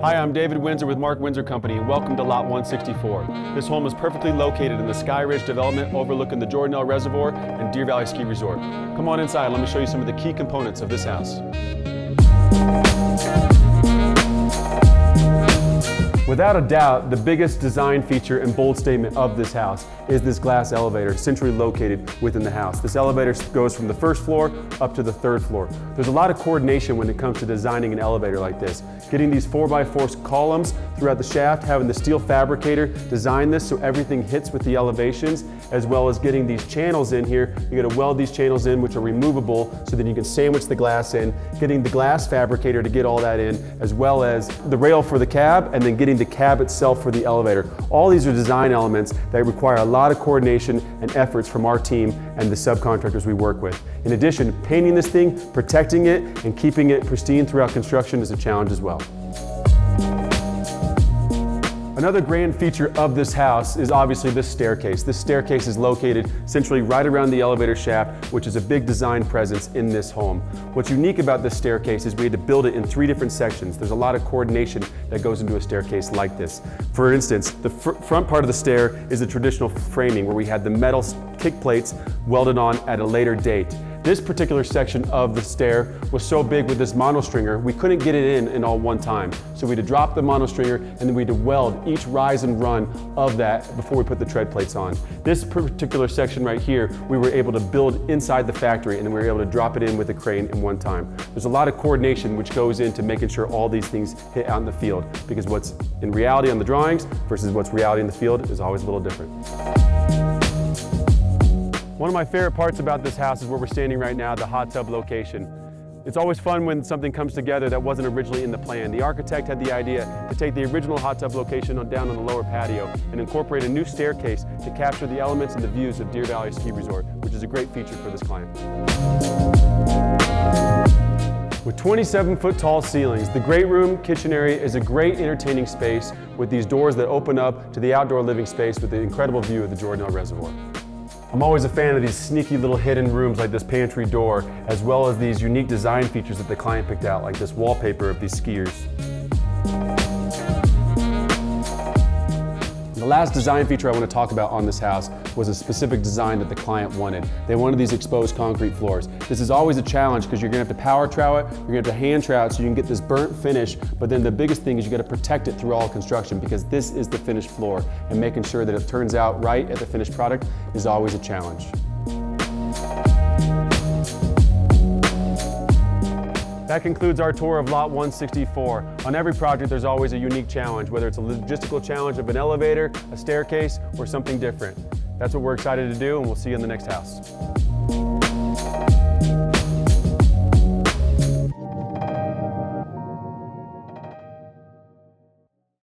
Hi, I'm David Windsor with Mark Windsor Company, and welcome to Lot 164. This home is perfectly located in the Skyridge development overlooking the Jordanelle Reservoir and Deer Valley Ski Resort. Come on inside, let me show you some of the key components of this house. Without a doubt, the biggest design feature and bold statement of this house is this glass elevator centrally located within the house. This elevator goes from the first floor up to the third floor. There's a lot of coordination when it comes to designing an elevator like this. Getting these 4x4 columns throughout the shaft, having the steel fabricator design this so everything hits with the elevations, as well as getting these channels in here. You gotta weld these channels in, which are removable, so that you can sandwich the glass in, getting the glass fabricator to get all that in, as well as the rail for the cab, and then getting the cab itself for the elevator. All these are design elements that require a lot of coordination and efforts from our team and the subcontractors we work with. In addition, painting this thing, protecting it, and keeping it pristine throughout construction is a challenge as well. Another grand feature of this house is obviously this staircase. This staircase is located centrally right around the elevator shaft, which is a big design presence in this home. What's unique about this staircase is we had to build it in 3 different sections. There's a lot of coordination that goes into a staircase like this. For instance, the front part of the stair is the traditional framing where we had the metal kick plates welded on at a later date. This particular section of the stair was so big with this monostringer, we couldn't get it in all one time. So we had to drop the monostringer and then we had to weld each rise and run of that before we put the tread plates on. This particular section right here, we were able to build inside the factory and then we were able to drop it in with a crane in one time. There's a lot of coordination which goes into making sure all these things hit out in the field, because what's in reality on the drawings versus what's reality in the field is always a little different. One of my favorite parts about this house is where we're standing right now, the hot tub location. It's always fun when something comes together that wasn't originally in the plan. The architect had the idea to take the original hot tub location down on the lower patio and incorporate a new staircase to capture the elements and the views of Deer Valley Ski Resort, which is a great feature for this client. With 27-foot tall ceilings, the great room kitchen area is a great entertaining space with these doors that open up to the outdoor living space with the incredible view of the Jordanelle Reservoir. I'm always a fan of these sneaky little hidden rooms like this pantry door, as well as these unique design features that the client picked out, like this wallpaper of these skiers. The last design feature I want to talk about on this house was a specific design that the client wanted. They wanted these exposed concrete floors. This is always a challenge because you're going to have to power trowel it, you're going to have to hand trowel it so you can get this burnt finish, but then the biggest thing is you got to protect it through all construction, because this is the finished floor, and making sure that it turns out right at the finished product is always a challenge. That concludes our tour of Lot 164. On every project, there's always a unique challenge, whether it's a logistical challenge of an elevator, a staircase, or something different. That's what we're excited to do, and we'll see you in the next house.